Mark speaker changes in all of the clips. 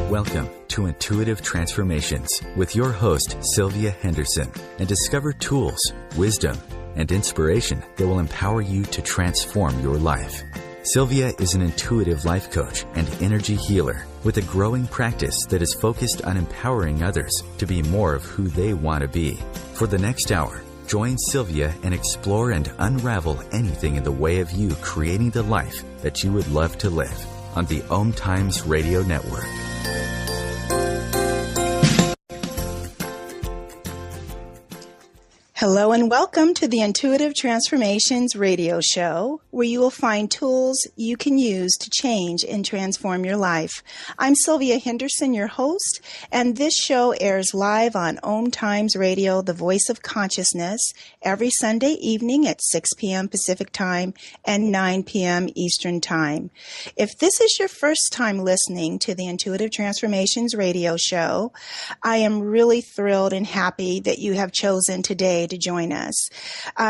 Speaker 1: Welcome to Intuitive Transformations with your host, Sylvia Henderson, and discover tools, wisdom, and inspiration that will empower you to transform your life. Sylvia is an intuitive life coach and energy healer with a growing practice that is focused on empowering others to be more of who they want to be. For the next hour, join Sylvia and explore and unravel anything in the way of you creating the life that you would love to live on the Om Times Radio Network.
Speaker 2: Hello and welcome to the Intuitive Transformations radio show, where you will find tools you can use to change and transform your life. I'm Sylvia Henderson, your host, and this show airs live on Om Times Radio, the voice of consciousness, every Sunday evening at 6 p.m. Pacific Time and 9 p.m. Eastern Time. If this is your first time listening to the Intuitive Transformations radio show, I am really thrilled and happy that you have chosen today to join us.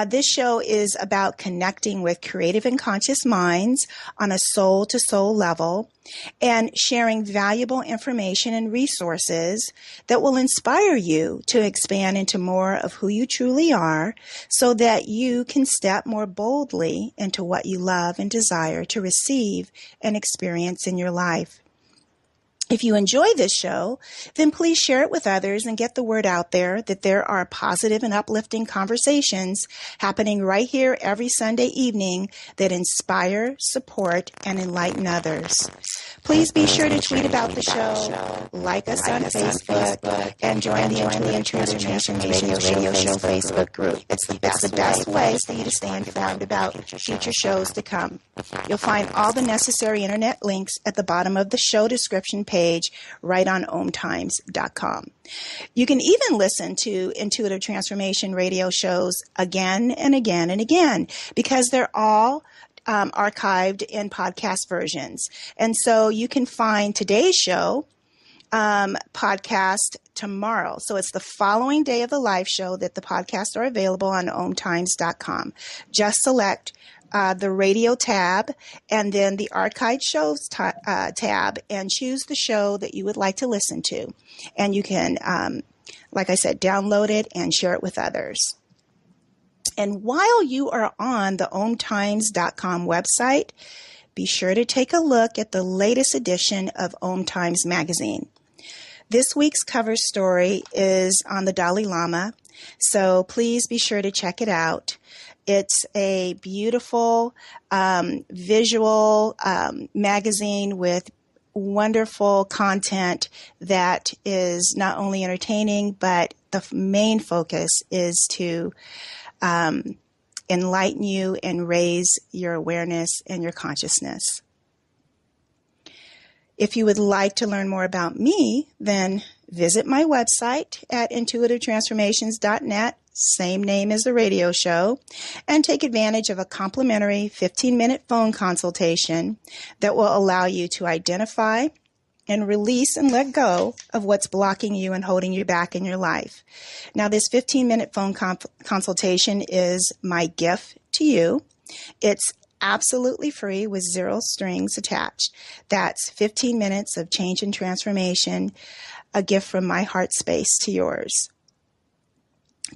Speaker 2: This show is about connecting with creative and conscious minds on a soul-to-soul level and sharing valuable information and resources that will inspire you to expand into more of who you truly are so that you can step more boldly into what you love and desire to receive and experience in your life. If you enjoy this show, then please share it with others and get the word out there that there are positive and uplifting conversations happening right here every Sunday evening that inspire, support, and enlighten others. Please be sure to tweet about the show, like us on Facebook, and join the Intuitive Transformations Radio Show Facebook group. It's the best way for you to stay informed about future shows to come. You'll find all the necessary internet links at the bottom of the show description page right on omtimes.com. You can even listen to Intuitive Transformation radio shows again and again and again because they're all archived in podcast versions. And so you can find today's show podcast tomorrow. So it's the following day of the live show that the podcasts are available on omtimes.com. Just select the radio tab and then the archived shows tab and choose the show that you would like to listen to. And you can, like I said, download it and share it with others. And while you are on the omtimes.com website, be sure to take a look at the latest edition of Om Times magazine. This week's cover story is on the Dalai Lama, so please be sure to check it out. It's a beautiful visual magazine with wonderful content that is not only entertaining, but the main focus is to enlighten you and raise your awareness and your consciousness. If you would like to learn more about me, then visit my website at intuitivetransformations.net, same name as the radio show, and take advantage of a complimentary 15-minute phone consultation that will allow you to identify and release and let go of what's blocking you and holding you back in your life. Now, this 15-minute phone consultation is my gift to you. It's absolutely free with zero strings attached. That's 15 minutes of change and transformation, a gift from my heart space to yours.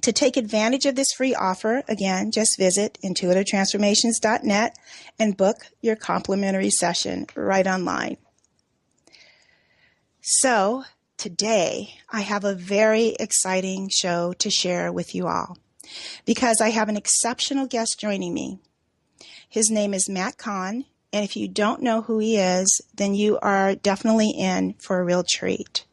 Speaker 2: To take advantage of this free offer, again, just visit intuitivetransformations.net and book your complimentary session right online. So today I have a very exciting show to share with you all because I have an exceptional guest joining me. His name is Kahn, and if you don't know who he is, then you are definitely in for a real treat.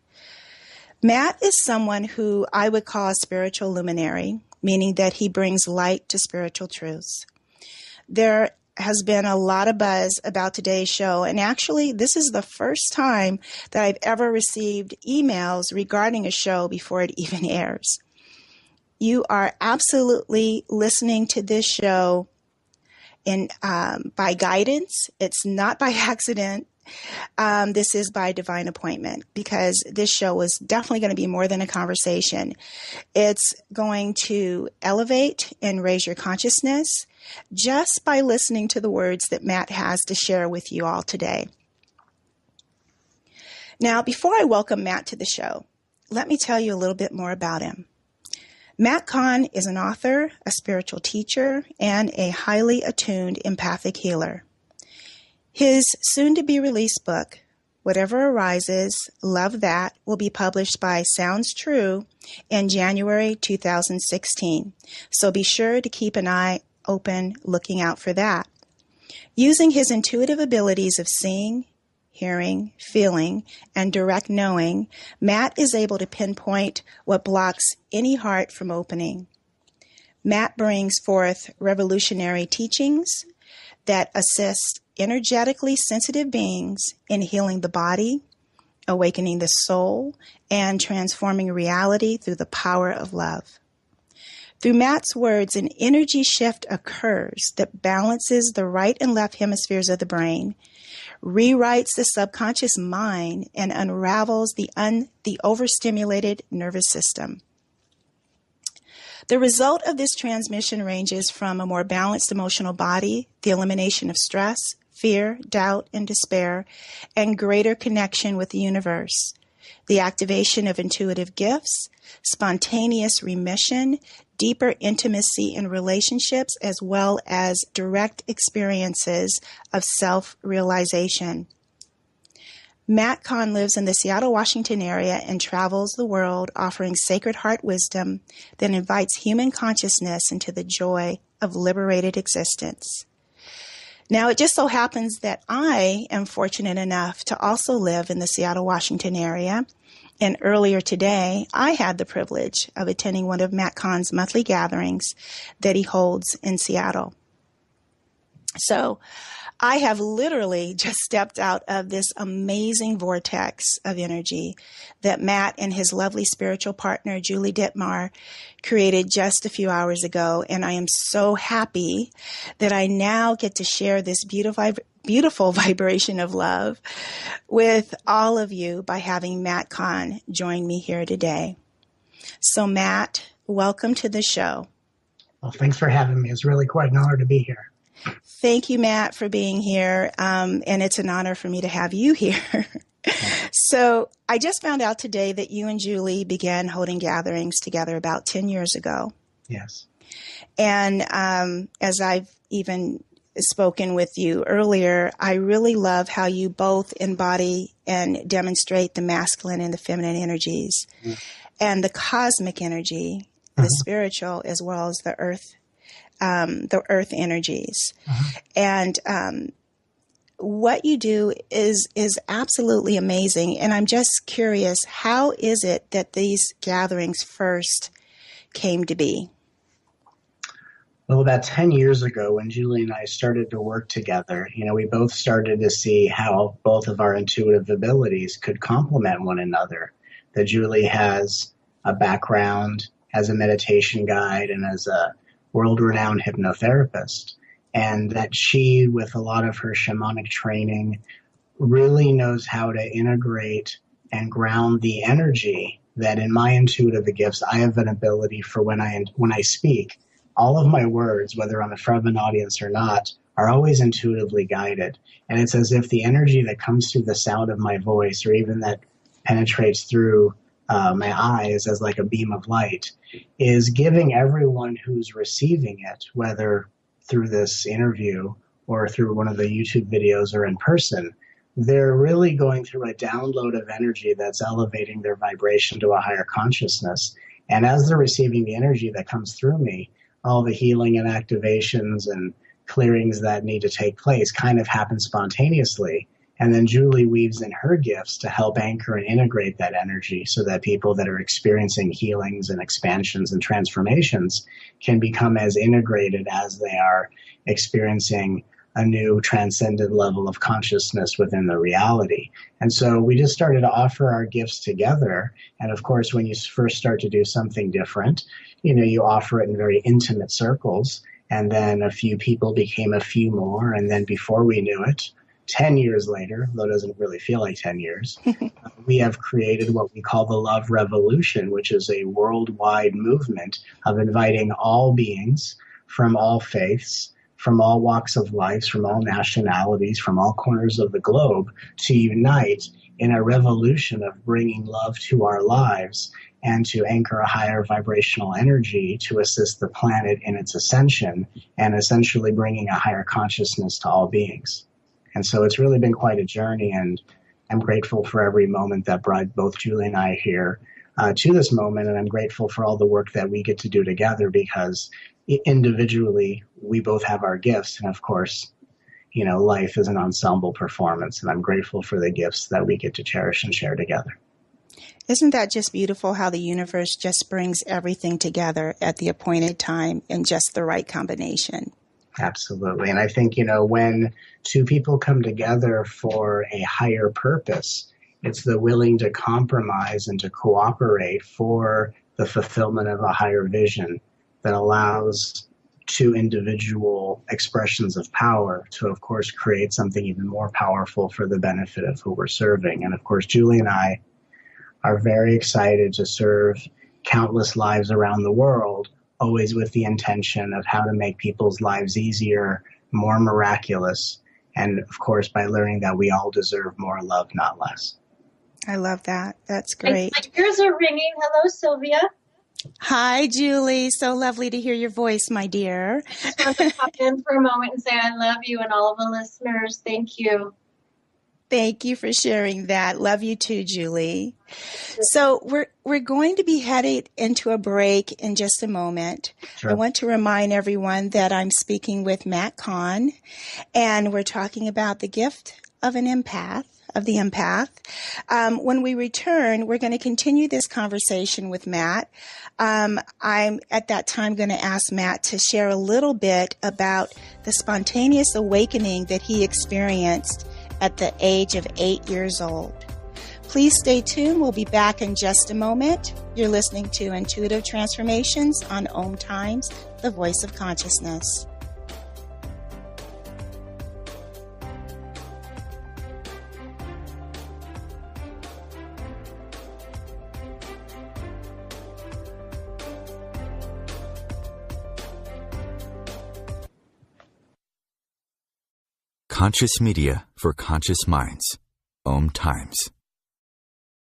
Speaker 2: Matt is someone who I would call a spiritual luminary, meaning that he brings light to spiritual truths. There has been a lot of buzz about today's show, and actually this is the first time that I've ever received emails regarding a show before it even airs. You are absolutely listening to this show by guidance. It's not by accident. This is by divine appointment because this show is definitely going to be more than a conversation. It's going to elevate and raise your consciousness just by listening to the words that Matt has to share with you all today. Now, before I welcome Matt to the show, let me tell you a little bit more about him. Matt Kahn is an author, a spiritual teacher, and a highly attuned empathic healer. His soon-to-be-released book, Whatever Arises, Love That, will be published by Sounds True in January 2016. So be sure to keep an eye open looking out for that. Using his intuitive abilities of seeing, hearing, feeling, and direct knowing, Matt is able to pinpoint what blocks any heart from opening. Matt brings forth revolutionary teachings that assist energetically sensitive beings in healing the body, awakening the soul, and transforming reality through the power of love. Through Matt's words, an energy shift occurs that balances the right and left hemispheres of the brain, rewrites the subconscious mind, and unravels the overstimulated nervous system. The result of this transmission ranges from a more balanced emotional body, the elimination of stress, fear, doubt, and despair, and greater connection with the universe, the activation of intuitive gifts, spontaneous remission, deeper intimacy in relationships, as well as direct experiences of self-realization. Matt Kahn lives in the Seattle, Washington area and travels the world offering sacred heart wisdom that invites human consciousness into the joy of liberated existence. Now, it just so happens that I am fortunate enough to also live in the Seattle, Washington area. And earlier today, I had the privilege of attending one of Matt Kahn's monthly gatherings that he holds in Seattle. So I have literally just stepped out of this amazing vortex of energy that Matt and his lovely spiritual partner, Julie Dittmar, created just a few hours ago. And I am so happy that I now get to share this beautiful vibration of love with all of you by having Matt Kahn join me here today. So Matt, welcome to the show.
Speaker 3: Well, thanks for having me. It's really quite an honor to be here.
Speaker 2: Thank you, Matt, for being here. And it's an honor for me to have you here. So I just found out today that you and Julie began holding gatherings together about 10 years ago.
Speaker 3: Yes.
Speaker 2: And as I've even spoken with you earlier, I really love how you both embody and demonstrate the masculine and the feminine energies and the cosmic energy, the spiritual, as well as the earth energies. And what you do is absolutely amazing. And I'm just curious, how is it that these gatherings first came to be?
Speaker 3: Well, about 10 years ago, when Julie and I started to work together, we both started to see how both of our intuitive abilities could complement one another. That Julie has a background as a meditation guide and as a world-renowned hypnotherapist, and that she, with a lot of her shamanic training, really knows how to integrate and ground the energy that in my intuitive gifts, I have an ability for when I speak. All of my words, whether I'm in front of an audience or not, are always intuitively guided. And it's as if the energy that comes through the sound of my voice, or even that penetrates through my eyes as like a beam of light, is giving everyone who's receiving it, whether through this interview or through one of the YouTube videos or in person, they're really going through a download of energy that's elevating their vibration to a higher consciousness. And as they're receiving the energy that comes through me, all the healing and activations and clearings that need to take place kind of happen spontaneously. And then Julie weaves in her gifts to help anchor and integrate that energy so that people that are experiencing healings and expansions and transformations can become as integrated as they are experiencing a new transcendent level of consciousness within the reality. And so we just started to offer our gifts together. And of course, when you first start to do something different, you offer it in very intimate circles. And then a few people became a few more. And then before we knew it, 10 years later, though it doesn't really feel like 10 years, we have created what we call the Love Revolution, which is a worldwide movement of inviting all beings from all faiths, from all walks of life, from all nationalities, from all corners of the globe to unite in a revolution of bringing love to our lives and to anchor a higher vibrational energy to assist the planet in its ascension and essentially bringing a higher consciousness to all beings. And so it's really been quite a journey, and I'm grateful for every moment that brought both Julie and I here to this moment, and I'm grateful for all the work that we get to do together, because individually we both have our gifts, and of course, you know, life is an ensemble performance, and I'm grateful for the gifts that we get to cherish and share together.
Speaker 2: Isn't that just beautiful how the universe just brings everything together at the appointed time in just the right combination?
Speaker 3: Absolutely. And I think, you know, when two people come together for a higher purpose, it's the willing to compromise and to cooperate for the fulfillment of a higher vision that allows two individual expressions of power to, of course, create something even more powerful for the benefit of who we're serving. And of course, Julie and I are very excited to serve countless lives around the world, always with the intention of how to make people's lives easier, more miraculous, and of course, by learning that we all deserve more love, not less.
Speaker 2: I love that. That's great.
Speaker 4: My ears are ringing. Hello, Sylvia.
Speaker 2: Hi, Julie. So lovely to hear your voice, my dear.
Speaker 4: I just want to pop in for a moment and say I love you and all of the listeners. Thank you.
Speaker 2: Thank you for sharing that. Love you too, Julie. So we're going to be headed into a break in just a moment. Sure. I want to remind everyone that I'm speaking with Matt Kahn, and we're talking about the gift of an empath. When we return, we're going to continue this conversation with Matt. I'm at that time going to ask Matt to share a little bit about the spontaneous awakening that he experienced at the age of 8 years old. Please stay tuned. We'll be back in just a moment. You're listening to Intuitive Transformations on Om Times, the voice of consciousness.
Speaker 1: Conscious media for conscious minds. Om Times.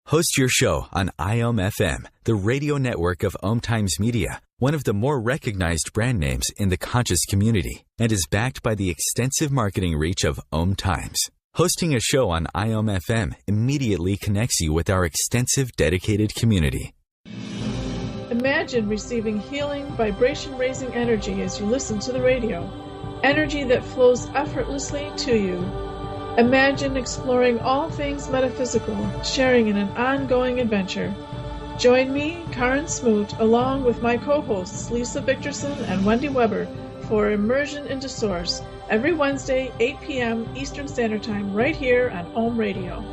Speaker 1: Host your show on IOM FM, the radio network of Om Times Media, one of the more recognized brand names in the conscious community, and is backed by the extensive marketing reach of Om Times. Hosting a show on IOM FM immediately connects you with our extensive dedicated community.
Speaker 5: Imagine receiving healing, vibration-raising energy as you listen to the radio. Energy that flows effortlessly to you. Imagine exploring all things metaphysical, sharing in an ongoing adventure. Join me, Karen Smoot, along with my co-hosts Lisa Victorson and Wendy Weber for Immersion into Source every Wednesday, 8 p.m. Eastern Standard Time, right here on Om Radio.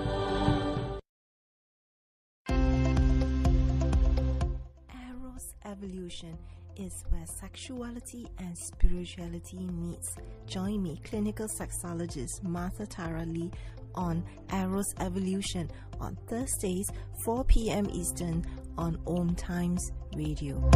Speaker 6: Eros Evolution is where sexuality and spirituality meets. Join me, clinical sexologist Martha Tara Lee, on Eros Evolution on Thursdays, 4 p.m. Eastern on Om Times Radio.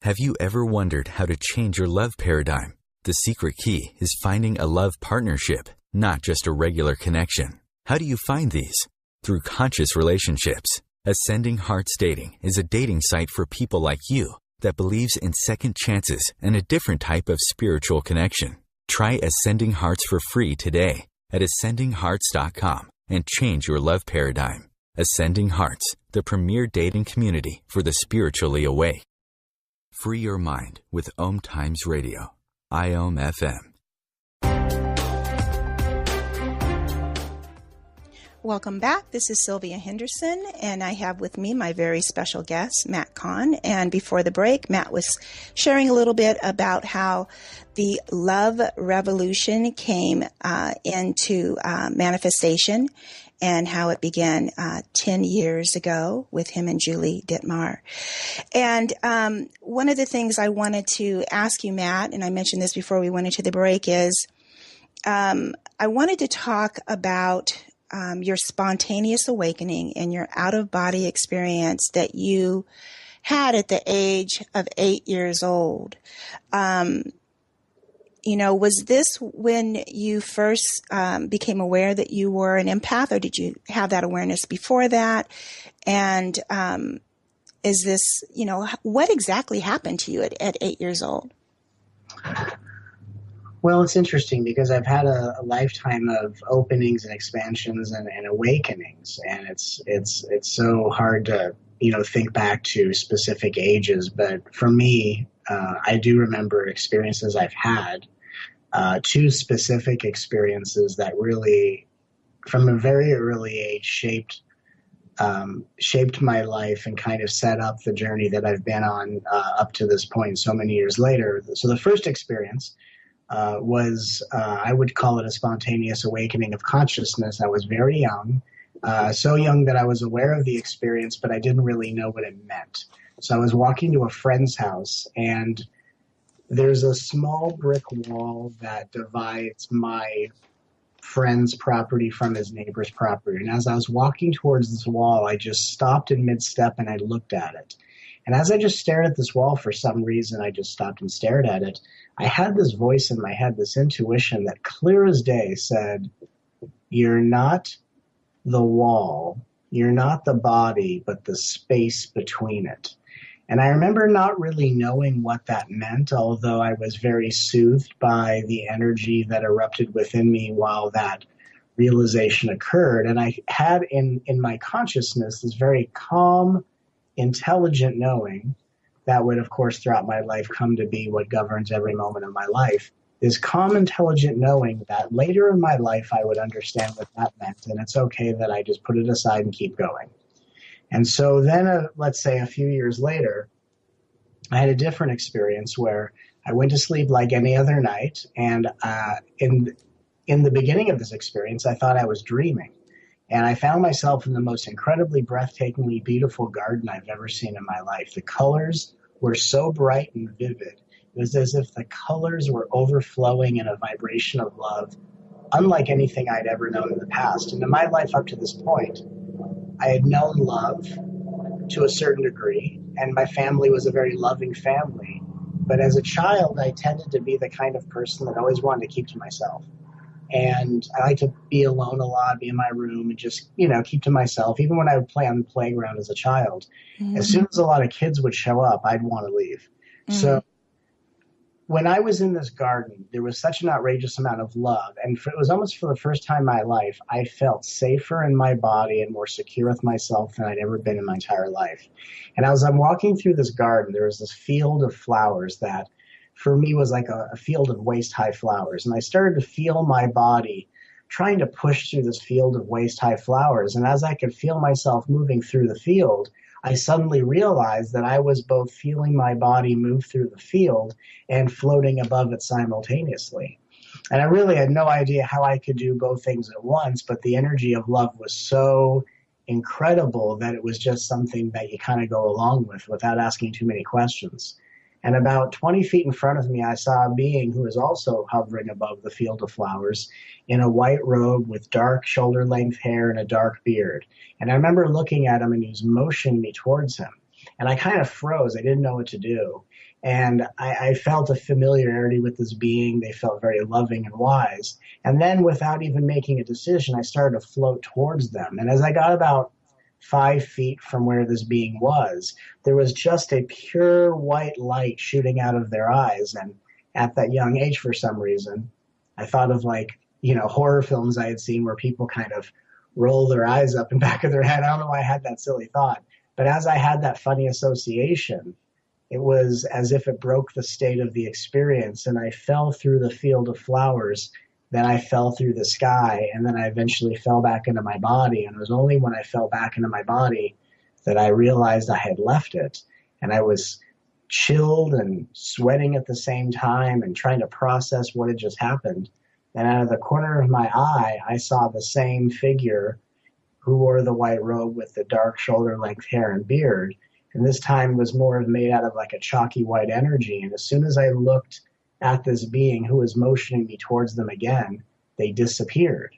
Speaker 1: Have you ever wondered how to change your love paradigm? The secret key is finding a love partnership, not just a regular connection. How do you find these? Through conscious relationships. Ascending Hearts Dating is a dating site for people like you that believes in second chances and a different type of spiritual connection. Try Ascending Hearts for free today at ascendinghearts.com and change your love paradigm. Ascending Hearts, the premier dating community for the spiritually awake. Free your mind with Om Times Radio, IOM FM.
Speaker 2: Welcome back. This is Sylvia Henderson, and I have with me my very special guest, Matt Kahn. And before the break, Matt was sharing a little bit about how the love revolution came into manifestation and how it began 10 years ago with him and Julie Dittmar. And one of the things I wanted to ask you, Matt, and I mentioned this before we went into the break, is I wanted to talk about your spontaneous awakening and your out-of-body experience that you had at the age of 8 years old. Was this when you first became aware that you were an empath, or did you have that awareness before that? And is this, what exactly happened to you at 8 years old?
Speaker 3: Well, it's interesting because I've had a lifetime of openings and expansions and awakenings, and it's so hard to think back to specific ages. But for me, I do remember experiences I've had, two specific experiences that really, from a very early age, shaped my life and kind of set up the journey that I've been on up to this point so many years later. So the first experience was, I would call it a spontaneous awakening of consciousness. I was very young, so young that I was aware of the experience, but I didn't really know what it meant. So I was walking to a friend's house, and there's a small brick wall that divides my friend's property from his neighbor's property. And as I was walking towards this wall, I just stopped in mid-step and I looked at it. And as I just stared at this wall, for some reason, I just stopped and stared at it. I had this voice in my head, this intuition that clear as day said, "You're not the wall, you're not the body, but the space between it." And I remember not really knowing what that meant, although I was very soothed by the energy that erupted within me while that realization occurred. And I had in my consciousness this very calm, intelligent knowing that would, of course, throughout my life come to be what governs every moment of my life. This calm, intelligent knowing that later in my life I would understand what that meant, and it's okay that I just put it aside and keep going. And so then, let's say a few years later, I had a different experience where I went to sleep like any other night, and in the beginning of this experience, I thought I was dreaming. And I found myself in the most incredibly breathtakingly beautiful garden I've ever seen in my life. The colors were so bright and vivid. It was as if the colors were overflowing in a vibration of love, unlike anything I'd ever known in the past. And in my life up to this point, I had known love to a certain degree, and my family was a very loving family. But as a child, I tended to be the kind of person that always wanted to keep to myself. And I like to be alone a lot, be in my room, and just, keep to myself. Even when I would play on the playground as a child, as soon as a lot of kids would show up, I'd want to leave. So when I was in this garden, there was such an outrageous amount of love. And it was almost for the first time in my life, I felt safer in my body and more secure with myself than I'd ever been in my entire life. And as I'm walking through this garden, there was this field of flowers that for me was like a field of waist-high flowers. And I started to feel my body trying to push through this field of waist-high flowers. And as I could feel myself moving through the field, I suddenly realized that I was both feeling my body move through the field and floating above it simultaneously. And I really had no idea how I could do both things at once, but the energy of love was so incredible that it was just something that you kind of go along with without asking too many questions. And about 20 feet in front of me, I saw a being who was also hovering above the field of flowers in a white robe with dark shoulder-length hair and a dark beard. And I remember looking at him, and he was motioning me towards him. And I kind of froze. I didn't know what to do. And I felt a familiarity with this being. They felt very loving and wise. And then without even making a decision, I started to float towards them. And as I got about 5 feet from where this being was, there was just a pure white light shooting out of their eyes. And at that young age, for some reason, I thought of horror films I had seen where people kind of roll their eyes up in the back of their head. I don't know why I had that silly thought. But as I had that funny association, it was as if it broke the state of the experience, and I fell through the field of flowers. Then I fell through the sky, and then I eventually fell back into my body. And it was only when I fell back into my body that I realized I had left it. And I was chilled and sweating at the same time and trying to process what had just happened. And out of the corner of my eye, I saw the same figure who wore the white robe with the dark shoulder-length hair and beard. And this time was more made out of like a chalky white energy. And as soon as I looked at this being who was motioning me towards them again, they disappeared.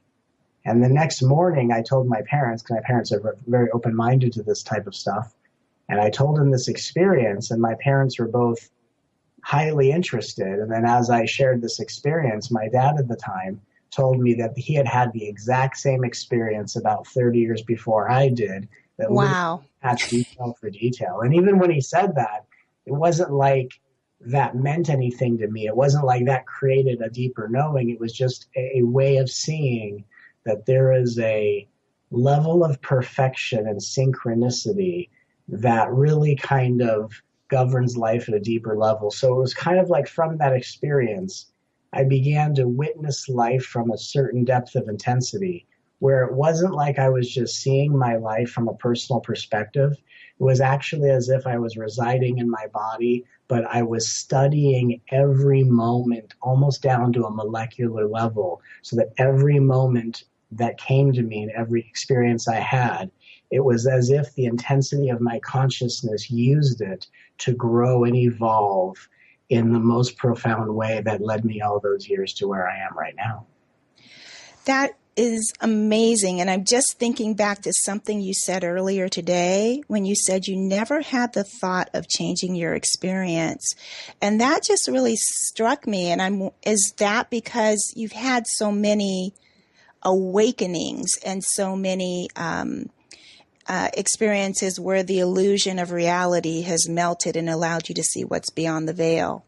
Speaker 3: And the next morning I told my parents, because my parents are very open-minded to this type of stuff, and I told them this experience, and my parents were both highly interested. And then as I shared this experience, my dad at the time told me that he had had the exact same experience about 30 years before I did, that
Speaker 2: Wow.
Speaker 3: matched detail for detail. And even when he said that, it wasn't like that meant anything to me. It wasn't like that created a deeper knowing. It was just a way of seeing that there is a level of perfection and synchronicity that really kind of governs life at a deeper level. So it was kind of like from that experience, I began to witness life from a certain depth of intensity, where it wasn't like I was just seeing my life from a personal perspective. It was actually as if I was residing in my body, but I was studying every moment almost down to a molecular level, so that every moment that came to me and every experience I had, it was as if the intensity of my consciousness used it to grow and evolve in the most profound way that led me all those years to where I am right now.
Speaker 2: That is amazing. And I'm just thinking back to something you said earlier today when you said you never had the thought of changing your experience. And that just really struck me. And is that because you've had so many awakenings and so many experiences where the illusion of reality has melted and allowed you to see what's beyond the veil?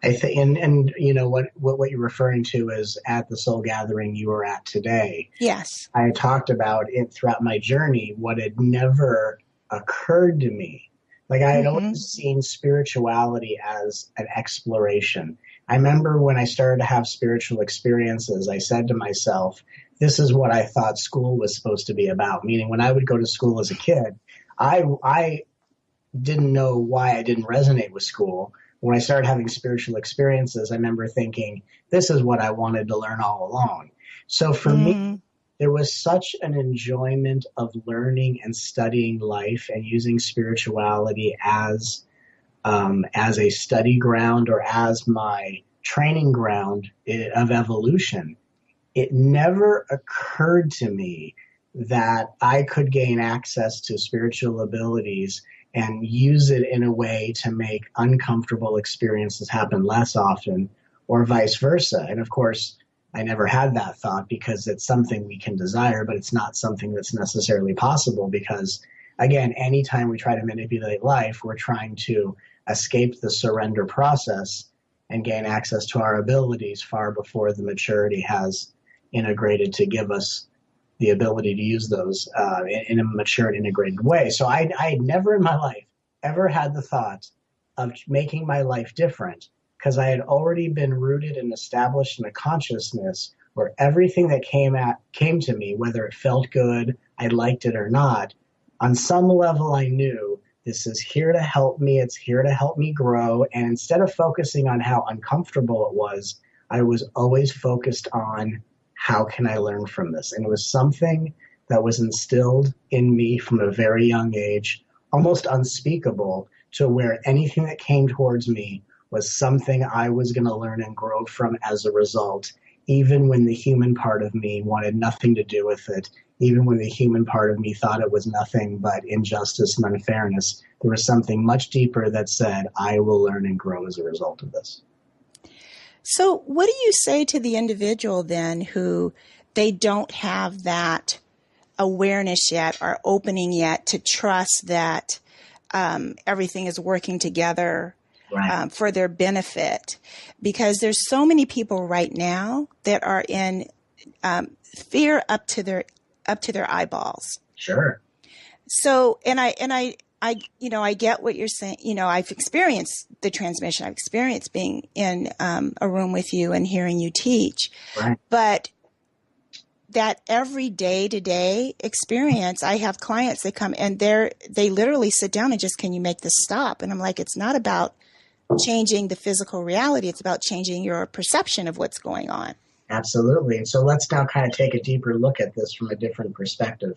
Speaker 3: I think, and you know what you're referring to is at the soul gathering you were at today.
Speaker 2: Yes.
Speaker 3: I talked about it throughout my journey, what had never occurred to me. Like I had always seen spirituality as an exploration. I remember when I started to have spiritual experiences, I said to myself, this is what I thought school was supposed to be about. Meaning when I would go to school as a kid, I didn't know why I didn't resonate with school. When I started having spiritual experiences, I remember thinking, this is what I wanted to learn all along. So for me, there was such an enjoyment of learning and studying life and using spirituality as a study ground or as my training ground of evolution. It never occurred to me that I could gain access to spiritual abilities and use it in a way to make uncomfortable experiences happen less often, or vice versa. And of course, I never had that thought because it's something we can desire, but it's not something that's necessarily possible because, again, anytime we try to manipulate life, we're trying to escape the surrender process and gain access to our abilities far before the maturity has integrated to give us the ability to use those in a mature and integrated way. So I had never in my life ever had the thought of making my life different because I had already been rooted and established in a consciousness where everything that came to me, whether it felt good, I liked it or not, on some level I knew this is here to help me, it's here to help me grow. And instead of focusing on how uncomfortable it was, I was always focused on how can I learn from this? And it was something that was instilled in me from a very young age, almost unspeakable, to where anything that came towards me was something I was going to learn and grow from as a result, even when the human part of me wanted nothing to do with it, even when the human part of me thought it was nothing but injustice and unfairness. There was something much deeper that said, I will learn and grow as a result of this.
Speaker 2: So what do you say to the individual then who they don't have that awareness yet or opening yet to trust that everything is working together for their benefit? Because there's so many people right now that are in fear up to their eyeballs.
Speaker 3: Sure.
Speaker 2: So, and I get what you're saying. You know, I've experienced the transmission. I've experienced being in a room with you and hearing you teach.
Speaker 3: Right.
Speaker 2: But that every day-to-day experience, I have clients that come and they literally sit down and just, can you make this stop? And I'm like, it's not about changing the physical reality. It's about changing your perception of what's going on.
Speaker 3: Absolutely. And so let's now kind of take a deeper look at this from a different perspective.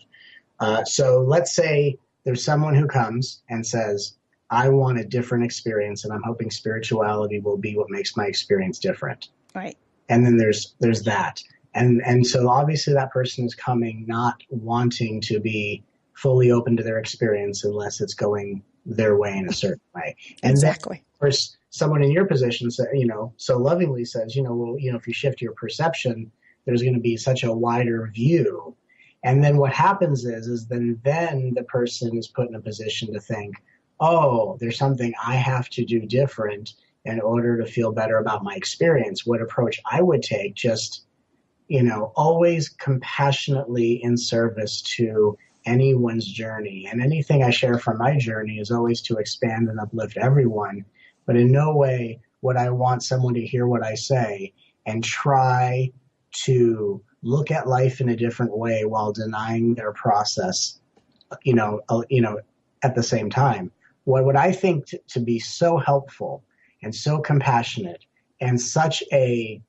Speaker 3: So let's say there's someone who comes and says, I want a different experience, and I'm hoping spirituality will be what makes my experience different.
Speaker 2: Right.
Speaker 3: And then there's that. And so obviously that person is coming not wanting to be fully open to their experience unless it's going their way in a certain way. And
Speaker 2: exactly.
Speaker 3: Then, of course, someone in your position, so lovingly says, well, if you shift your perception, there's going to be such a wider view. And then what happens is then the person is put in a position to think, oh, there's something I have to do different in order to feel better about my experience. What approach I would take, just, always compassionately in service to anyone's journey. And anything I share from my journey is always to expand and uplift everyone. But in no way would I want someone to hear what I say and try to look at life in a different way while denying their process, at the same time. What would I think to be so helpful and so compassionate and such a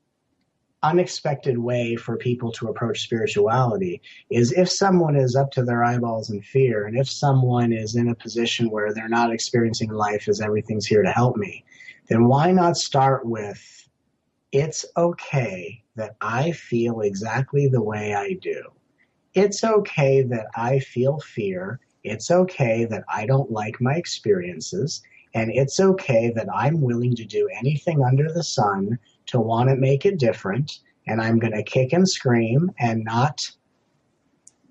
Speaker 3: unexpected way for people to approach spirituality is if someone is up to their eyeballs in fear, and if someone is in a position where they're not experiencing life as everything's here to help me, then why not start with, it's okay that I feel exactly the way I do. It's okay that I feel fear. It's okay that I don't like my experiences. And it's okay that I'm willing to do anything under the sun to want to make it different. And I'm going to kick and scream and not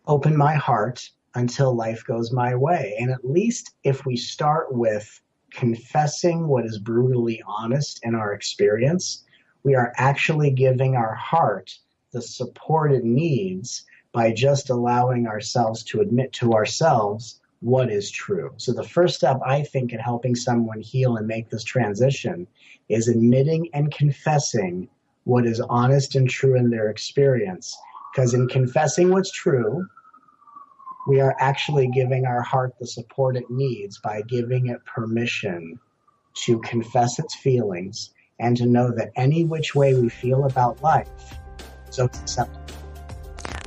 Speaker 3: open my heart until life goes my way. And at least if we start with confessing what is brutally honest in our experience, we are actually giving our heart the support it needs by just allowing ourselves to admit to ourselves what is true. So the first step, I think, in helping someone heal and make this transition is admitting and confessing what is honest and true in their experience. Because in confessing what's true, we are actually giving our heart the support it needs by giving it permission to confess its feelings and to know that any which way we feel about life is acceptable.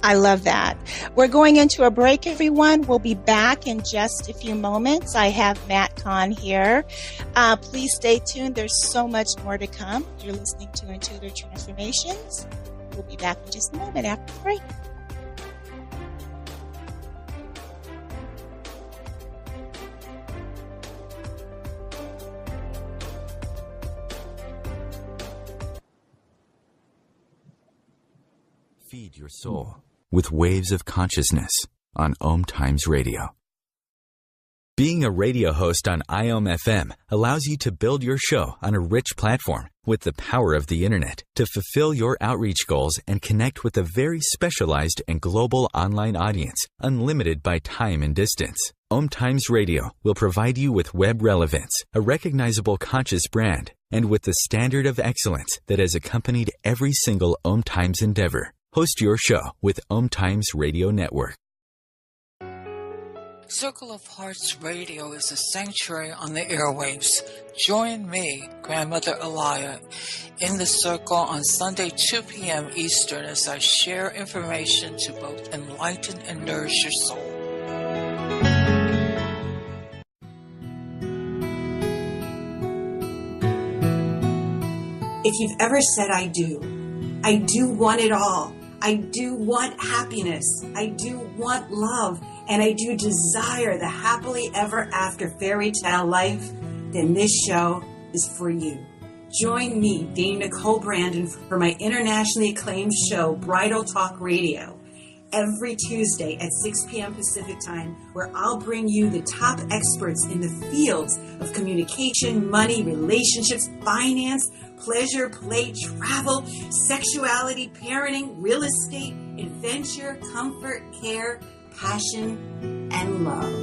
Speaker 2: I love that. We're going into a break, everyone. We'll be back in just a few moments. I have Matt Kahn here. Please stay tuned. There's so much more to come. You're listening to Intuitive Transformations. We'll be back in just a moment after the break.
Speaker 1: Feed your soul with waves of consciousness on Om Times Radio. Being a radio host on IOM FM allows you to build your show on a rich platform with the power of the internet to fulfill your outreach goals and connect with a very specialized and global online audience, unlimited by time and distance. Om Times Radio will provide you with web relevance, a recognizable conscious brand, and with the standard of excellence that has accompanied every single Om Times endeavor. Host your show with Om Times Radio Network.
Speaker 7: Circle of Hearts Radio is a sanctuary on the airwaves. Join me, Grandmother Alaya, in the circle on Sunday, 2 p.m. Eastern as I share information to both enlighten and nourish your soul.
Speaker 8: If you've ever said, I do want it all. I do want happiness. I do want love. And I do desire the happily ever after fairy tale life, then this show is for you. Join me, Dame Nicole Brandon, for my internationally acclaimed show, Bridal Talk Radio, every Tuesday at 6 p.m. Pacific Time, where I'll bring you the top experts in the fields of communication, money, relationships, finance, pleasure, play, travel, sexuality, parenting, real estate, adventure, comfort, care, passion, and love.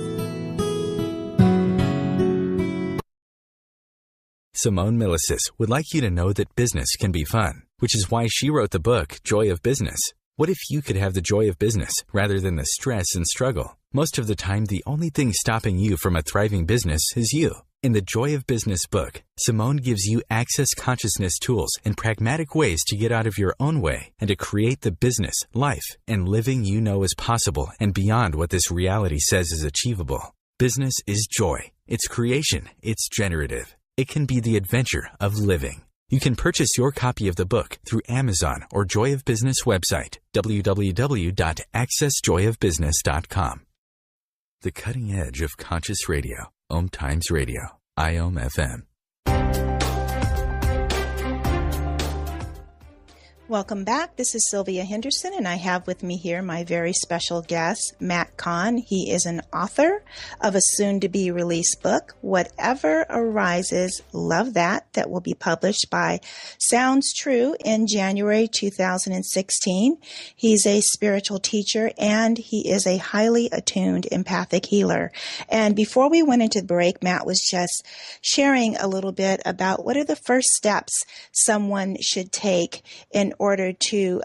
Speaker 1: Simone Milasas would like you to know that business can be fun, which is why she wrote the book, Joy of Business. What if you could have the joy of business rather than the stress and struggle? Most of the time, the only thing stopping you from a thriving business is you. In the Joy of Business book, Simone gives you access consciousness tools and pragmatic ways to get out of your own way and to create the business, life, and living you know is possible and beyond what this reality says is achievable. Business is joy. It's creation. It's generative. It can be the adventure of living. You can purchase your copy of the book through Amazon or Joy of Business website, www.accessjoyofbusiness.com. The cutting edge of conscious radio, Om Times Radio, IOM FM.
Speaker 2: Welcome back. This is Sylvia Henderson, and I have with me here my very special guest, Matt Kahn. He is an author of a soon-to-be released book, Whatever Arises, Love That, that will be published by Sounds True in January 2016. He's a spiritual teacher, and he is a highly attuned empathic healer. And before we went into the break, Matt was just sharing a little bit about what are the first steps someone should take in order to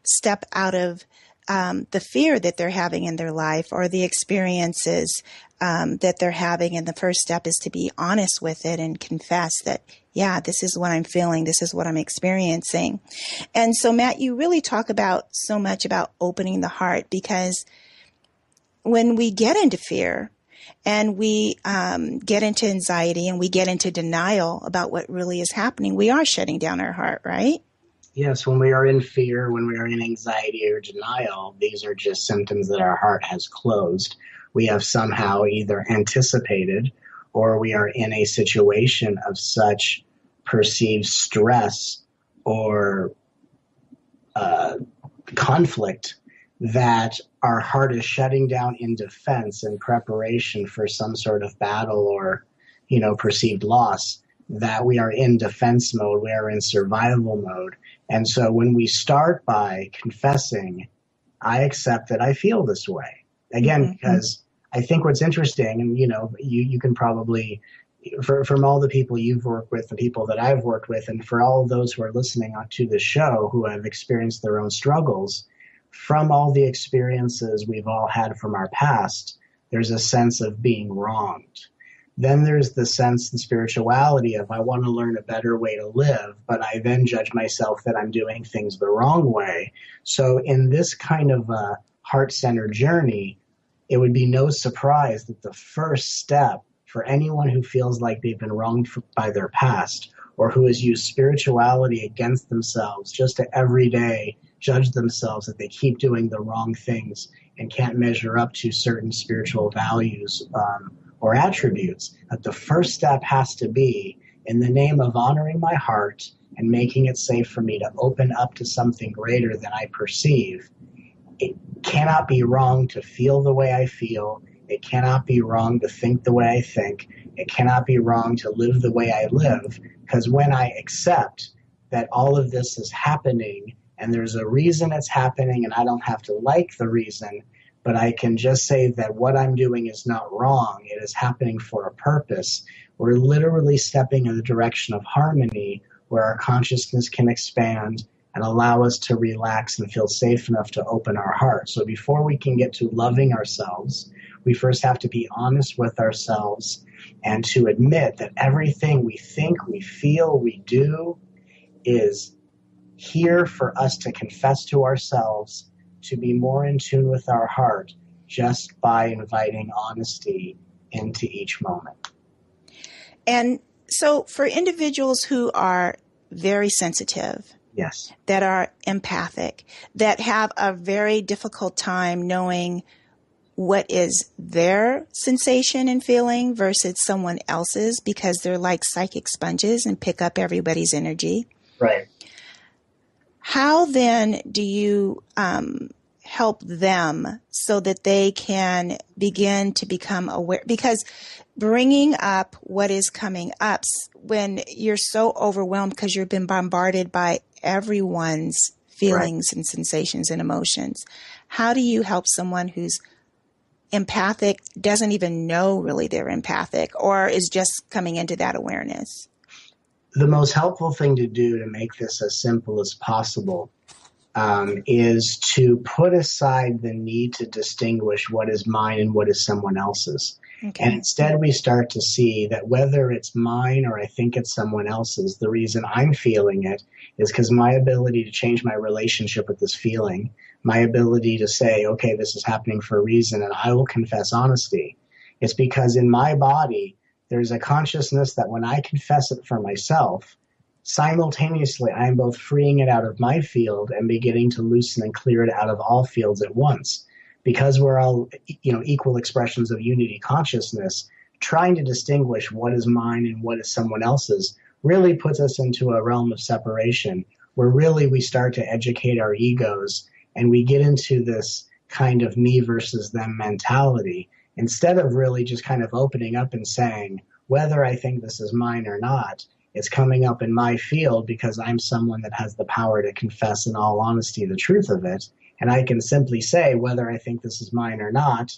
Speaker 2: step out of the fear that they're having in their life or the experiences that they're having. And the first step is to be honest with it and confess that, yeah, this is what I'm feeling. This is what I'm experiencing. And so, Matt, you really talk about so much about opening the heart, because when we get into fear and we get into anxiety and we get into denial about what really is happening, we are shutting down our heart, right?
Speaker 3: Yes, when we are in fear, when we are in anxiety or denial, these are just symptoms that our heart has closed. We have somehow either anticipated or we are in a situation of such perceived stress or conflict that our heart is shutting down in defense in preparation for some sort of battle or, perceived loss, that we are in defense mode, we are in survival mode. And so when we start by confessing, I accept that I feel this way. Again, because I think what's interesting, and you can probably, from all the people you've worked with, the people that I've worked with, and for all of those who are listening to the show who have experienced their own struggles, from all the experiences we've all had from our past, there's a sense of being wronged. Then there's the sense in spirituality of I want to learn a better way to live, but I then judge myself that I'm doing things the wrong way. So in this kind of a heart-centered journey, it would be no surprise that the first step for anyone who feels like they've been wronged by their past or who has used spirituality against themselves just to every day judge themselves that they keep doing the wrong things and can't measure up to certain spiritual values or attributes, that the first step has to be, in the name of honoring my heart and making it safe for me to open up to something greater than I perceive. It cannot be wrong to feel the way I feel. It cannot be wrong to think the way I think. It cannot be wrong to live the way I live, because when I accept that all of this is happening and there's a reason it's happening and I don't have to like the reason, but I can just say that what I'm doing is not wrong. It is happening for a purpose. We're literally stepping in the direction of harmony where our consciousness can expand and allow us to relax and feel safe enough to open our heart. So before we can get to loving ourselves, we first have to be honest with ourselves and to admit that everything we think, we feel, we do is here for us to confess to ourselves, to be more in tune with our heart just by inviting honesty into each moment.
Speaker 2: And so for individuals who are very sensitive,
Speaker 3: yes,
Speaker 2: that are empathic, that have a very difficult time knowing what is their sensation and feeling versus someone else's, because they're like psychic sponges and pick up everybody's energy.
Speaker 3: Right.
Speaker 2: How then do you help them so that they can begin to become aware? Because bringing up what is coming up when you're so overwhelmed because you've been bombarded by everyone's feelings and sensations and emotions, how do you help someone who's empathic, doesn't even know really they're empathic, or is just coming into that awareness?
Speaker 3: The most helpful thing to do to make this as simple as possible is to put aside the need to distinguish what is mine and what is someone else's. Okay. And instead we start to see that whether it's mine or I think it's someone else's, the reason I'm feeling it is because my ability to change my relationship with this feeling, my ability to say, okay, this is happening for a reason, and I will confess honesty. It's because in my body, there's a consciousness that when I confess it for myself, simultaneously I am both freeing it out of my field and beginning to loosen and clear it out of all fields at once. Because we're all, equal expressions of unity consciousness, trying to distinguish what is mine and what is someone else's really puts us into a realm of separation where really we start to educate our egos and we get into this kind of me versus them mentality, instead of really just kind of opening up and saying, whether I think this is mine or not, it's coming up in my field because I'm someone that has the power to confess in all honesty the truth of it. And I can simply say, whether I think this is mine or not,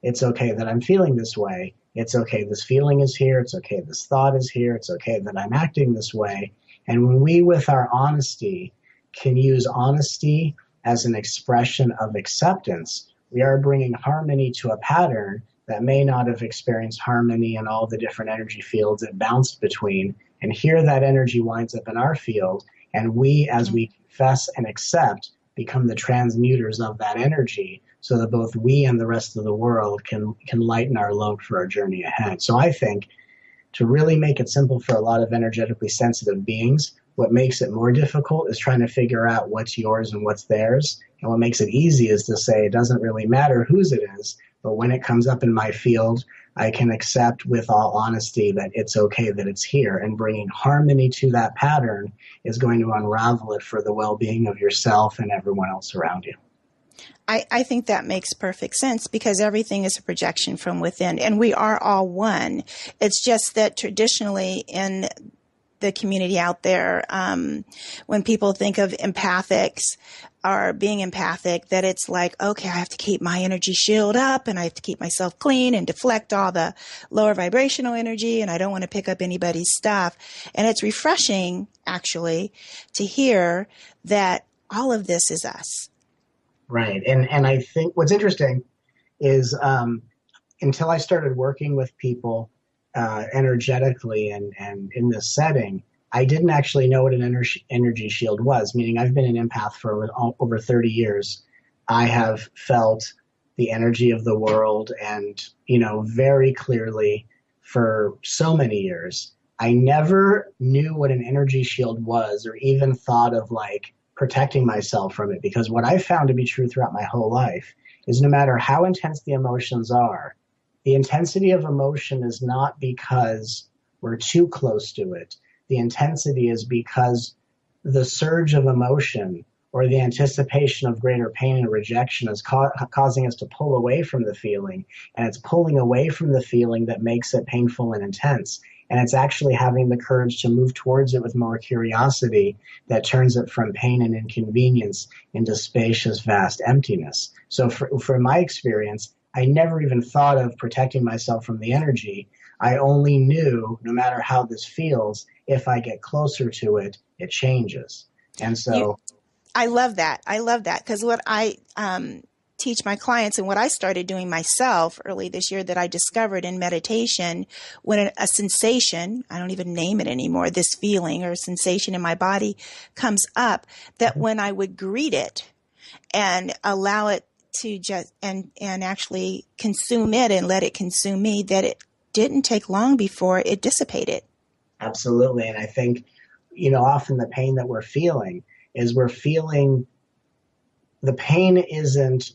Speaker 3: it's okay that I'm feeling this way. It's okay this feeling is here. It's okay this thought is here. It's okay that I'm acting this way. And when we, with our honesty, can use honesty as an expression of acceptance, we are bringing harmony to a pattern that may not have experienced harmony in all the different energy fields it bounced between. And here that energy winds up in our field, and we, as we confess and accept, become the transmuters of that energy, so that both we and the rest of the world can lighten our load for our journey ahead. So I think to really make it simple for a lot of energetically sensitive beings, what makes it more difficult is trying to figure out what's yours and what's theirs. And what makes it easy is to say it doesn't really matter whose it is, but when it comes up in my field, I can accept with all honesty that it's okay that it's here. And bringing harmony to that pattern is going to unravel it for the well-being of yourself and everyone else around you.
Speaker 2: I think that makes perfect sense, because everything is a projection from within, and we are all one. It's just that traditionally in the community out there, when people think of empathics or being empathic, that it's like, okay, I have to keep my energy shield up and I have to keep myself clean and deflect all the lower vibrational energy, and I don't want to pick up anybody's stuff. And it's refreshing, actually, to hear that all of this is us.
Speaker 3: Right. And I think what's interesting is until I started working with people energetically and in this setting, I didn't actually know what an energy shield was, meaning I've been an empath for over 30 years. I have felt the energy of the world and, very clearly for so many years. I never knew what an energy shield was or even thought of protecting myself from it, because what I found to be true throughout my whole life is no matter how intense the emotions are, the intensity of emotion is not because we're too close to it. The intensity is because the surge of emotion or the anticipation of greater pain and rejection is causing us to pull away from the feeling. And it's pulling away from the feeling that makes it painful and intense. And it's actually having the courage to move towards it with more curiosity that turns it from pain and inconvenience into spacious, vast emptiness. So from my experience, I never even thought of protecting myself from the energy. I only knew, no matter how this feels, if I get closer to it, it changes. And so
Speaker 2: I love that. Because what I teach my clients and what I started doing myself early this year that I discovered in meditation, when a sensation, I don't even name it anymore, this feeling or sensation in my body comes up, that when I would greet it and allow it to just and actually consume it and let it consume me, that it didn't take long before it dissipated.
Speaker 3: Absolutely. And I think, often the pain that we're feeling is the pain isn't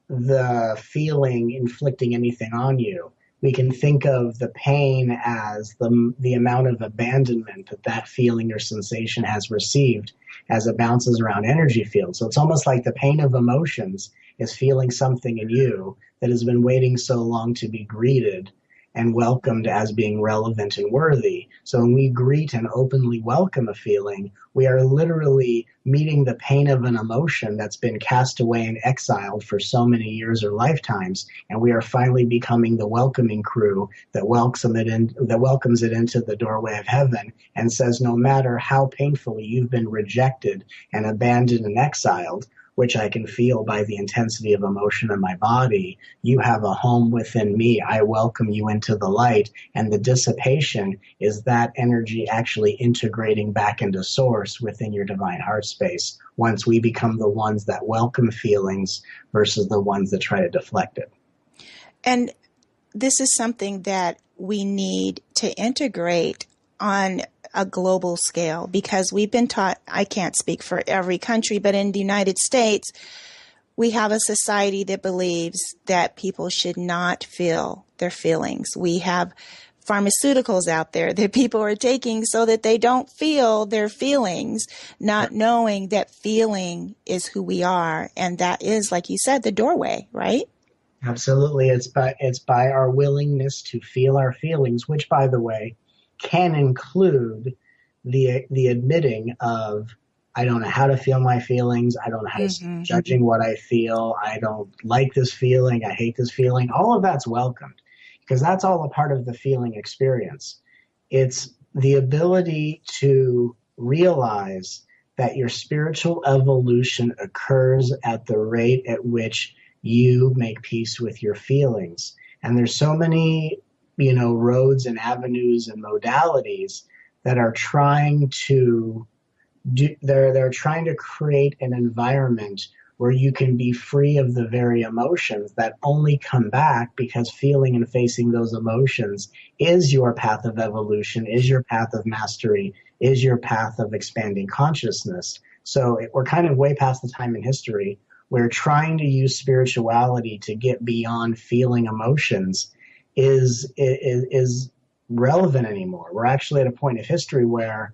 Speaker 3: the feeling inflicting anything on you. We can think of the pain as the amount of abandonment that feeling or sensation has received as it bounces around energy fields. So it's almost like the pain of emotions is feeling something in you that has been waiting so long to be greeted and welcomed as being relevant and worthy. So when we greet and openly welcome a feeling, we are literally meeting the pain of an emotion that's been cast away and exiled for so many years or lifetimes, and we are finally becoming the welcoming crew that welcomes it into the doorway of heaven and says, no matter how painfully you've been rejected and abandoned and exiled, which I can feel by the intensity of emotion in my body, you have a home within me. I welcome you into the light. And the dissipation is that energy actually integrating back into source within your divine heart space once we become the ones that welcome feelings versus the ones that try to deflect it.
Speaker 2: And this is something that we need to integrate on a global scale, because we've been taught, I can't speak for every country, but in the United States, we have a society that believes that people should not feel their feelings. We have pharmaceuticals out there that people are taking so that they don't feel their feelings, not knowing that feeling is who we are. And that is, like you said, the doorway, right?
Speaker 3: Absolutely. It's by our willingness to feel our feelings, which, by the way, can include the admitting of, I don't know how to feel my feelings. I don't know how to stop judging what I feel. I don't like this feeling. I hate this feeling. All of that's welcomed because that's all a part of the feeling experience. It's the ability to realize that your spiritual evolution occurs at the rate at which you make peace with your feelings. And there's so many, roads and avenues and modalities that are trying to they're trying to create an environment where you can be free of the very emotions that only come back because feeling and facing those emotions is your path of evolution, is your path of mastery, is your path of expanding consciousness. So we're kind of way past the time in history where trying to use spirituality to get beyond feeling emotions is relevant anymore. We're actually at a point of history where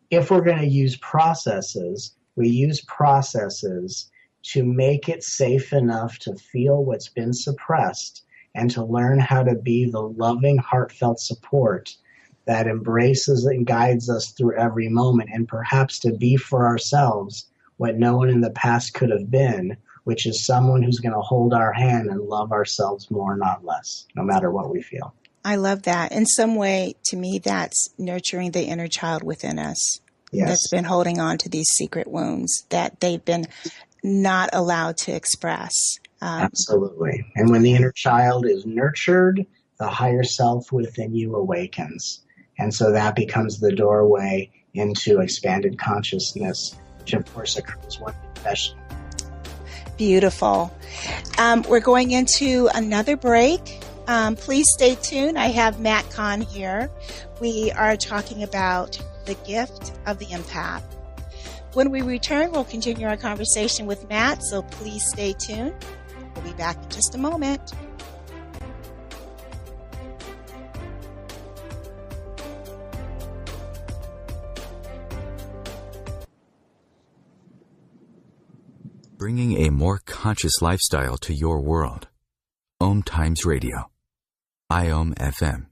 Speaker 3: if we're going to use processes, we use processes to make it safe enough to feel what's been suppressed and to learn how to be the loving, heartfelt support that embraces and guides us through every moment, and perhaps to be for ourselves what no one in the past could have been, which is someone who's going to hold our hand and love ourselves more, not less, no matter what we feel.
Speaker 2: I love that. In some way, to me, that's nurturing the inner child within us.
Speaker 3: Yes.
Speaker 2: That's been holding on to these secret wounds that they've been not allowed to express.
Speaker 3: Absolutely. And when the inner child is nurtured, the higher self within you awakens. And so that becomes the doorway into expanded consciousness, which of course occurs when confession.
Speaker 2: Beautiful. We're going into another break. Please stay tuned. I have Matt Kahn here. We are talking about the gift of the empath. When we return, we'll continue our conversation with Matt, so please stay tuned. We'll be back in just a moment.
Speaker 1: Bringing a more conscious lifestyle to your world. Om Times Radio. IOM FM.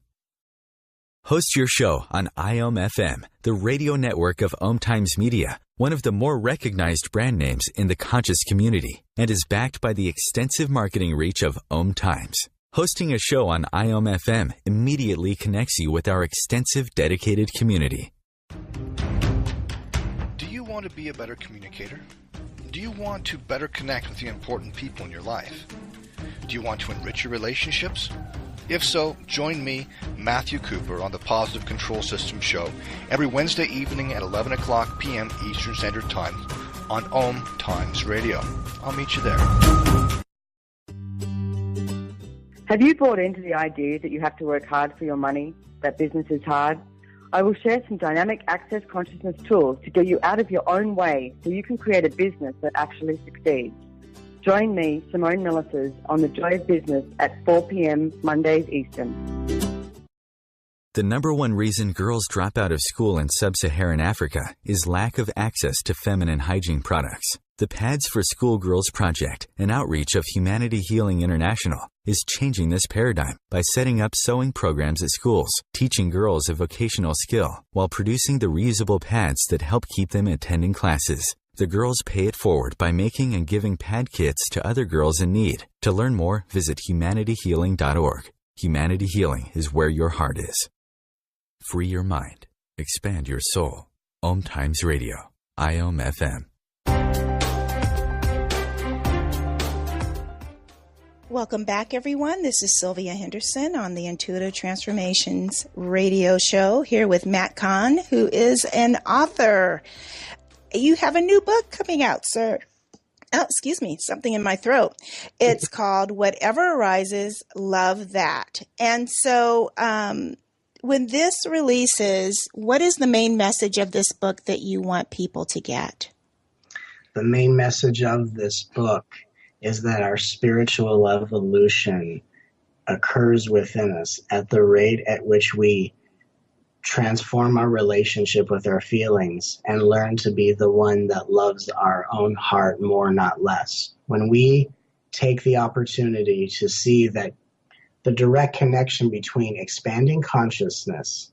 Speaker 1: Host your show on IOM FM, the radio network of Om Times Media, one of the more recognized brand names in the conscious community, and is backed by the extensive marketing reach of Om Times. Hosting a show on IOM FM immediately connects you with our extensive dedicated community.
Speaker 9: Do you want to be a better communicator? Do you want to better connect with the important people in your life? Do you want to enrich your relationships? If so, join me, Matthew Cooper, on the Positive Control System Show every Wednesday evening at 11 o'clock p.m. Eastern Standard Time on Om Times Radio. I'll meet you there.
Speaker 10: Have you bought into the idea that you have to work hard for your money, that business is hard? I will share some dynamic access consciousness tools to get you out of your own way so you can create a business that actually succeeds. Join me, Simone Millisers, on The Joy of Business at 4 p.m. Mondays Eastern.
Speaker 1: The number one reason girls drop out of school in sub-Saharan Africa is lack of access to feminine hygiene products. The Pads for Schoolgirls Project, an outreach of Humanity Healing International, is changing this paradigm by setting up sewing programs at schools, teaching girls a vocational skill, while producing the reusable pads that help keep them attending classes. The girls pay it forward by making and giving pad kits to other girls in need. To learn more, visit humanityhealing.org. Humanity Healing is where your heart is. Free your mind. Expand your soul. Om Times Radio. IOM FM.
Speaker 2: Welcome back, everyone. This is Sylvia Henderson on the Intuitive Transformations radio show here with Matt Kahn, who is an author. You have a new book coming out, sir. Oh, excuse me, something in my throat. It's called Whatever Arises, Love That. And so when this releases, what is the main message of this book that you want people to get?
Speaker 3: The main message of this book is that our spiritual evolution occurs within us at the rate at which we transform our relationship with our feelings and learn to be the one that loves our own heart more, not less. When we take the opportunity to see that the direct connection between expanding consciousness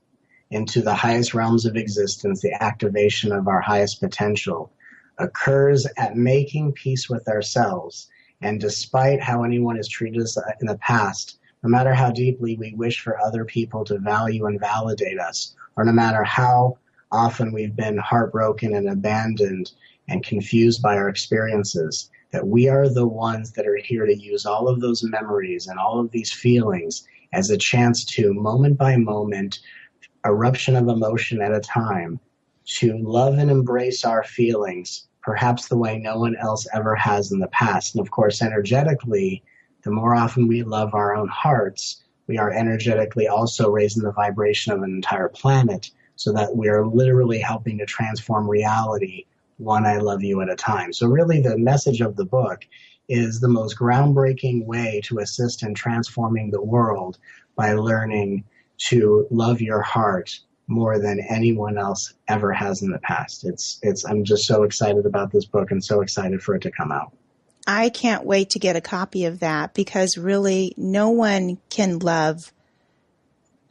Speaker 3: into the highest realms of existence, the activation of our highest potential, occurs at making peace with ourselves. And despite how anyone has treated us in the past, no matter how deeply we wish for other people to value and validate us, or no matter how often we've been heartbroken and abandoned and confused by our experiences, that we are the ones that are here to use all of those memories and all of these feelings as a chance to, moment by moment, eruption of emotion at a time, to love and embrace our feelings, perhaps the way no one else ever has in the past. And of course, energetically, the more often we love our own hearts, we are energetically also raising the vibration of an entire planet, so that we are literally helping to transform reality one I love you at a time. So really the message of the book is the most groundbreaking way to assist in transforming the world by learning to love your heart more than anyone else ever has in the past. I'm just so excited about this book and so excited for it to come out.
Speaker 2: I can't wait to get a copy of that, because really no one can love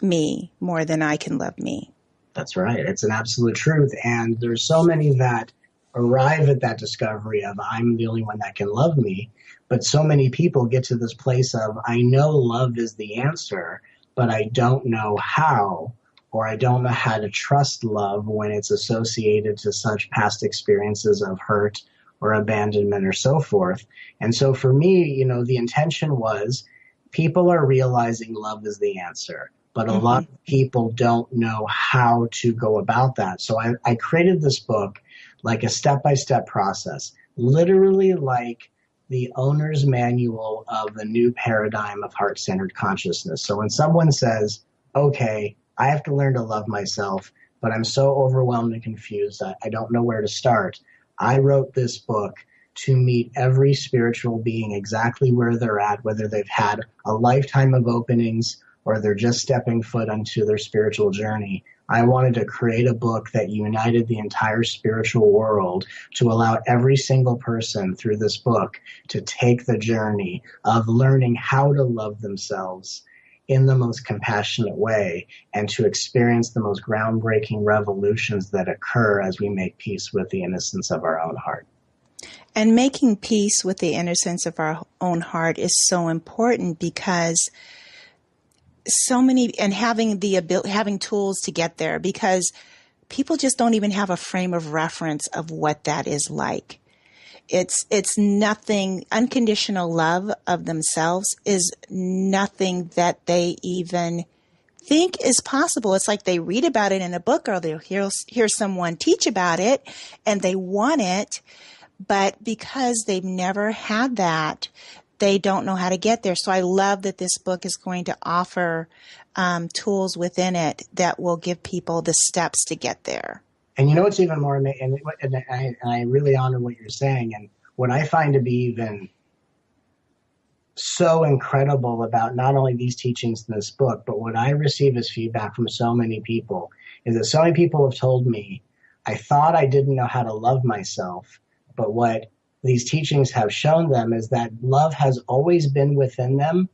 Speaker 2: me more than I can love me.
Speaker 3: That's right. It's an absolute truth. And there's so many that arrive at that discovery of I'm the only one that can love me. But so many people get to this place of I know love is the answer, but I don't know how, or I don't know how to trust love when it's associated to such past experiences of hurt or abandonment or so forth. And so for me, the intention was people are realizing love is the answer, but a lot of people don't know how to go about that. So I created this book like a step-by-step process, literally like the owner's manual of the new paradigm of heart-centered consciousness. So when someone says, okay, I have to learn to love myself, but I'm so overwhelmed and confused, I don't know where to start. I wrote this book to meet every spiritual being exactly where they're at, whether they've had a lifetime of openings or they're just stepping foot onto their spiritual journey. I wanted to create a book that united the entire spiritual world to allow every single person through this book to take the journey of learning how to love themselves in the most compassionate way and to experience the most groundbreaking revolutions that occur as we make peace with the innocence of our own heart.
Speaker 2: And making peace with the innocence of our own heart is so important, because so many, and having tools to get there, because people just don't even have a frame of reference of what that is like. It's nothing. Unconditional love of themselves is nothing that they even think is possible. It's like they read about it in a book, or they'll hear someone teach about it and they want it, but because they've never had that, they don't know how to get there. So I love that this book is going to offer tools within it that will give people the steps to get there.
Speaker 3: And what's even more amazing, and I really honor what you're saying, and what I find to be even so incredible about not only these teachings in this book, but what I receive as feedback from so many people is that so many people have told me, I thought I didn't know how to love myself, but what these teachings have shown them is that love has always been within them,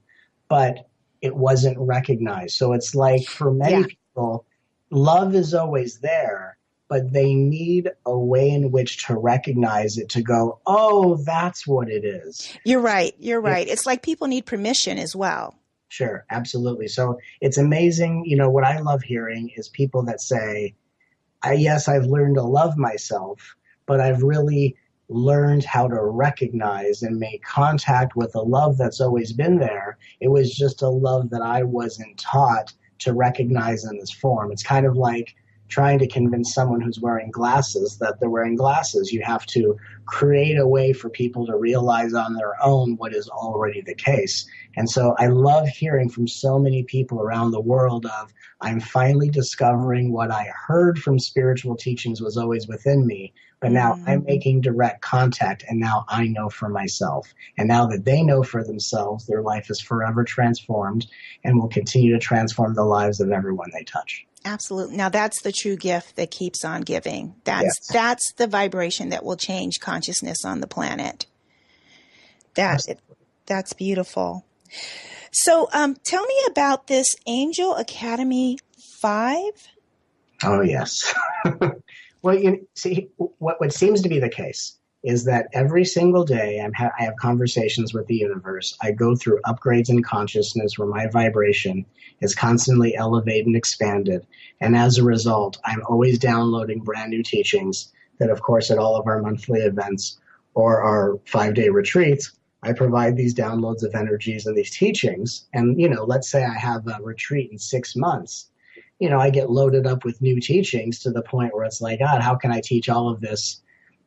Speaker 3: but it wasn't recognized. So it's like for many people, love is always there, but they need a way in which to recognize it, to go, oh, that's what it is.
Speaker 2: You're right. It's like people need permission as well.
Speaker 3: Sure, absolutely. So it's amazing. What I love hearing is people that say, yes, I've learned to love myself, but I've really learned how to recognize and make contact with a love that's always been there. It was just a love that I wasn't taught to recognize in this form. It's kind of like trying to convince someone who's wearing glasses that they're wearing glasses. You have to create a way for people to realize on their own what is already the case. And so I love hearing from so many people around the world of, I'm finally discovering what I heard from spiritual teachings was always within me, but now I'm making direct contact, and now I know for myself. And now that they know for themselves, their life is forever transformed and will continue to transform the lives of everyone they touch.
Speaker 2: Absolutely. Now that's the true gift that keeps on giving. That's the vibration that will change consciousness on the planet. That's beautiful. So tell me about this Angel Academy 5.
Speaker 3: Oh, yes. Well, see, what seems to be the case is that every single day I have conversations with the universe. I go through upgrades in consciousness where my vibration is constantly elevated and expanded. And as a result, I'm always downloading brand new teachings that, of course, at all of our monthly events or our 5-day retreats, I provide these downloads of energies and these teachings. And, let's say I have a retreat in 6 months. I get loaded up with new teachings to the point where it's like, God, how can I teach all of this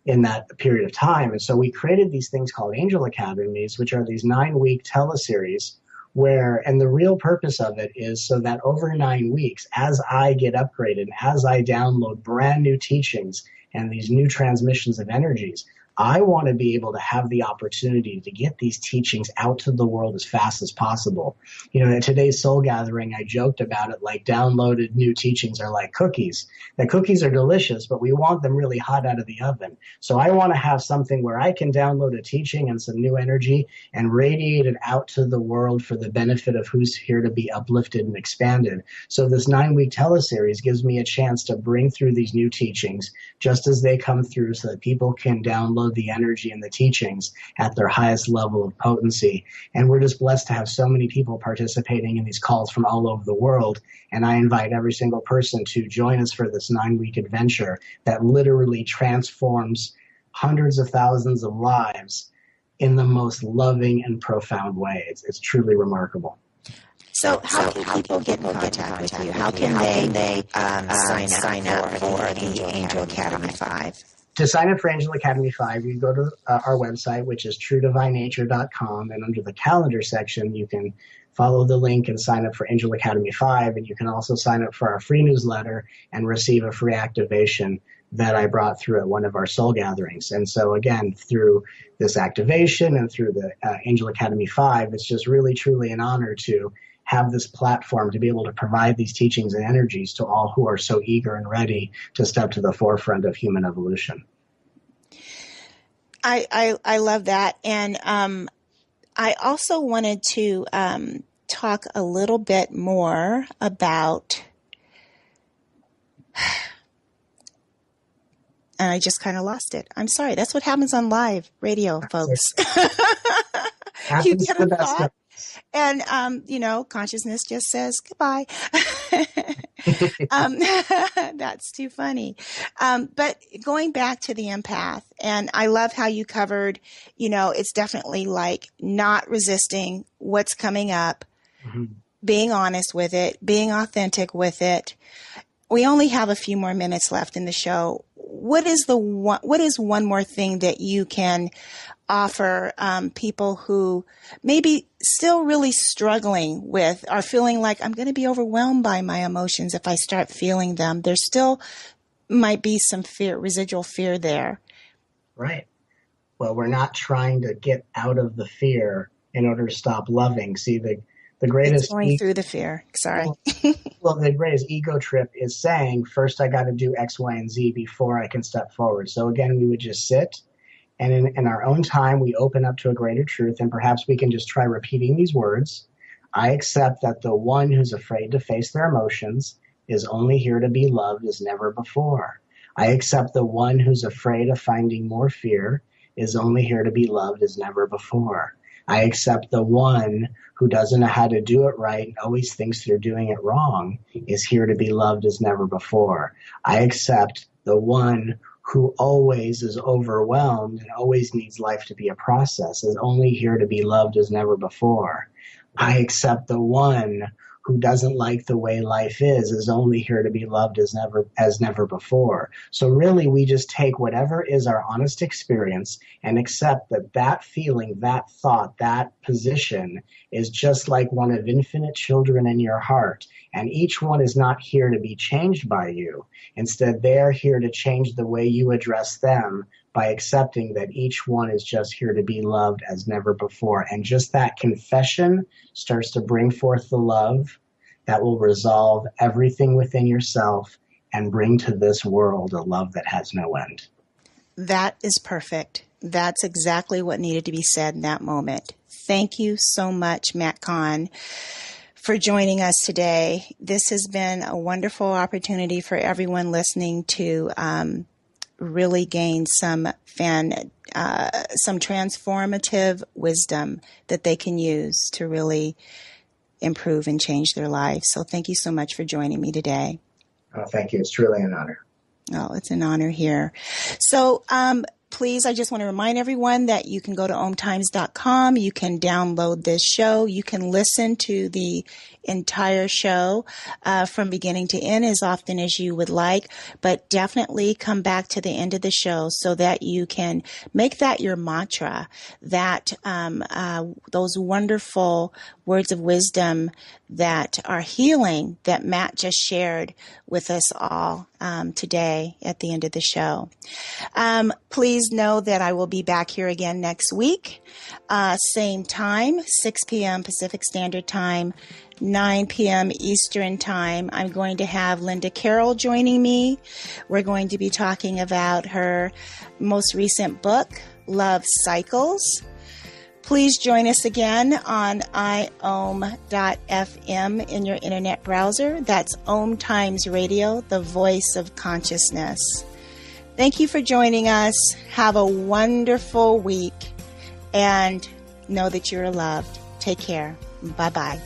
Speaker 3: in that period of time? And so we created these things called Angel Academies, which are these 9-week teleseries and the real purpose of it is so that over 9 weeks, as I get upgraded, as I download brand new teachings and these new transmissions of energies, I want to be able to have the opportunity to get these teachings out to the world as fast as possible. In today's soul gathering, I joked about it like downloaded new teachings are like cookies. The cookies are delicious, but we want them really hot out of the oven. So I want to have something where I can download a teaching and some new energy and radiate it out to the world for the benefit of who's here to be uplifted and expanded. So this 9-week teleseries gives me a chance to bring through these new teachings just as they come through so that people can download the energy and the teachings at their highest level of potency. And we're just blessed to have so many people participating in these calls from all over the world. And I invite every single person to join us for this 9-week adventure that literally transforms hundreds of thousands of lives in the most loving and profound way. It's truly remarkable.
Speaker 2: So how can people get in contact with you? How can they sign up for the Angel Academy 5?
Speaker 3: To sign up for Angel Academy 5, you go to our website, which is truedivinature.com, and under the calendar section, you can follow the link and sign up for Angel Academy 5, and you can also sign up for our free newsletter and receive a free activation that I brought through at one of our soul gatherings. And so again, through this activation and through the Angel Academy 5, it's just really, truly an honor to have this platform to be able to provide these teachings and energies to all who are so eager and ready to step to the forefront of human evolution.
Speaker 2: I love that. And I also wanted to talk a little bit more about, and I just kind of lost it. I'm sorry. That's what happens on live radio, folks. You get a thought. And, consciousness just says goodbye. That's too funny. But going back to the empath, and I love how you covered, it's definitely like not resisting what's coming up, being honest with it, being authentic with it. We only have a few more minutes left in the show. What is one more thing that you can offer people who maybe still really struggling with, are feeling like I'm going to be overwhelmed by my emotions if I start feeling them? There still might be some fear, residual fear there. Right.
Speaker 3: Well, we're not trying to get out of the fear in order to stop loving. See, the greatest...
Speaker 2: It's going through the fear. Sorry.
Speaker 3: Well, the greatest ego trip is saying, first I got to do X, Y, and Z before I can step forward. So again, we would just sit, and in our own time, we open up to a greater truth, and perhaps we can just try repeating these words. I accept that the one who's afraid to face their emotions is only here to be loved as never before. I accept the one who's afraid of finding more fear is only here to be loved as never before. I accept the one who doesn't know how to do it right and always thinks they're doing it wrong is here to be loved as never before. I accept the one who always is overwhelmed and always needs life to be a process is only here to be loved as never before. I accept the one who doesn't like the way life is only here to be loved as never before. So really, we just take whatever is our honest experience and accept that feeling, that thought, that position is just like one of infinite children in your heart. And each one is not here to be changed by you. Instead, they're here to change the way you address them by accepting that each one is just here to be loved as never before. And just that confession starts to bring forth the love that will resolve everything within yourself and bring to this world a love that has no end.
Speaker 2: That is perfect. That's exactly what needed to be said in that moment. Thank you so much, Matt Kahn, for joining us today. This has been a wonderful opportunity for everyone listening to really gain some transformative wisdom that they can use to really improve and change their lives. So thank you so much for joining me today.
Speaker 3: Oh, thank you. It's truly an honor.
Speaker 2: Oh, it's an honor here. So, please, I just want to remind everyone that you can go to omtimes.com. You can download this show. You can listen to the entire show from beginning to end as often as you would like, but definitely come back to the end of the show so that you can make that your mantra, that those wonderful words of wisdom that are healing that Matt just shared with us all today at the end of the show. Please know that I will be back here again next week, same time, 6 p.m. Pacific Standard Time, 9 p.m. Eastern Time. I'm going to have Linda Carroll joining me. We're going to be talking about her most recent book, Love Cycles. Please join us again on iom.fm in your internet browser. That's Om Times Radio, the voice of consciousness. Thank you for joining us. Have a wonderful week and know that you're loved. Take care. Bye-bye.